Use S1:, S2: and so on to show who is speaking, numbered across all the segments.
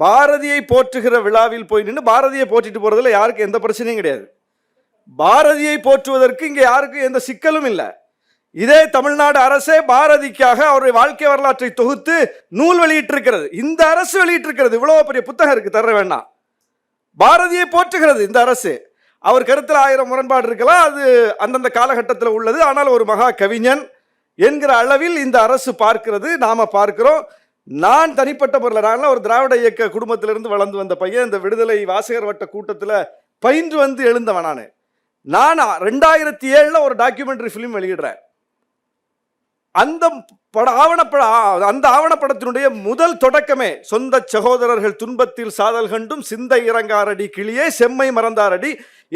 S1: பாரதியை போற்றுகிற விழாவில் போய் நின்று பாரதியை போற்றிட்டு போறதுல யாருக்கும் எந்த பிரச்சனையும் கிடையாது. பாரதியை போற்றுவதற்கு இங்கே யாருக்கும் எந்த சிக்கலும் இல்லை. இதே தமிழ்நாடு அரசே பாரதிக்காக அவருடைய வாழ்க்கை வரலாற்றை தொகுத்து நூல் வெளியிட்டிருக்கிறது. இந்த அரசு வெளியிட்டிருக்கிறது. இவ்வளவு பெரிய புத்தகம் இருக்கு, தர வேண்டாம். பாரதியை போற்றுகிறது இந்த அரசு. அவர் கருத்தில் 1000 முரண்பாடு இருக்கலாம், அது அந்தந்த காலகட்டத்தில் உள்ளது. ஆனால் ஒரு மகா கவிஞன் என்கிற அளவில் இந்த அரசு பார்க்கிறது, நாம பார்க்கிறோம். நான் தனிப்பட்ட முறையில், நான் ஒரு திராவிட இயக்க குடும்பத்திலிருந்து வளர்ந்து வந்த பையன். இந்த விடுதலை வாசகர் வட்ட கூட்டத்தில் பயின்று வந்து எழுந்தவன். நான் 2007 ஒரு டாக்குமெண்ட்ரி ஃபிலிம் வெளியிடுறேன். அந்த ஆவணப்படத்தினுடைய முதல் தொடக்கமே சொந்த சகோதரர்கள் துன்பத்தில் சாதல் கண்டும் சிந்தை இறங்காரடி கிளியே செம்மை மறந்தாரடி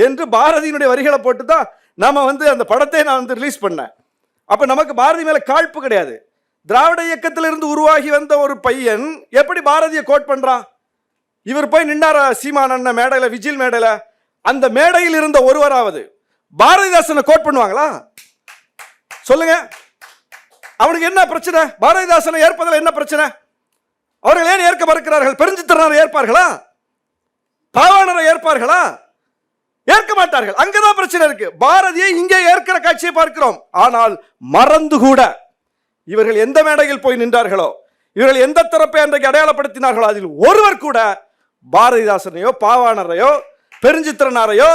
S1: என்று பாரதியினுடைய வரிகளை போட்டு தான் நாம அந்த படத்தை நான் ரிலீஸ் பண்ணேன். அப்ப நமக்கு பாரதி மேல காழ்ப்பு கிடையாது. திராவிட இயக்கத்திலிருந்து உருவாகி வந்த ஒரு பையன் எப்படி பாரதியை கோட் பண்றான்? இவர் போய் நின்னார சீமானண்ண மேடையில, விஜில் மேடையில, அந்த மேடையில் இருந்த ஒருவராவது பாரதிதாசனை கோட் பண்ணுவாங்களா? சொல்லுங்க. அவனுக்கு என்ன பிரச்சனை? பாரதிதாசனை ஏற்பதில் என்ன பிரச்சனை? அவர்கள் ஏன் ஏற்க மறுக்கிறார்கள்? பெருஞ்சித்திரனாரை ஏற்பார்களா? பாவாணரை ஏற்பார்களா? ஏற்க மாட்டார்கள். அங்கதான் பிரச்சனை இருக்கு. பாரதியை இங்கே ஏற்கிற காட்சியை பார்க்கிறோம். ஆனால் மறந்து கூட இவர்கள் எந்த மேடையில் போய் நின்றார்களோ, இவர்கள் எந்த தரப்பை அன்றைக்கு அடையாளப்படுத்தினார்களோ, அதில் ஒருவர் கூட பாரதிதாசனையோ பாவாணரையோ பெருஞ்சித்திரனாரையோ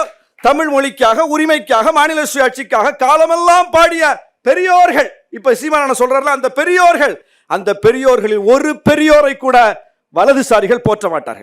S1: தமிழ் மொழிக்காக, உரிமைக்காக, மாநில சுயாட்சிக்காக காலமெல்லாம் பாடிய பெரியோர்கள், இப்ப சீமானண்ண சொல்றாருல, அந்த பெரியோர்களில் ஒரு பெரியோரை கூட வலதுசாரிகள் போற்ற மாட்டார்கள்.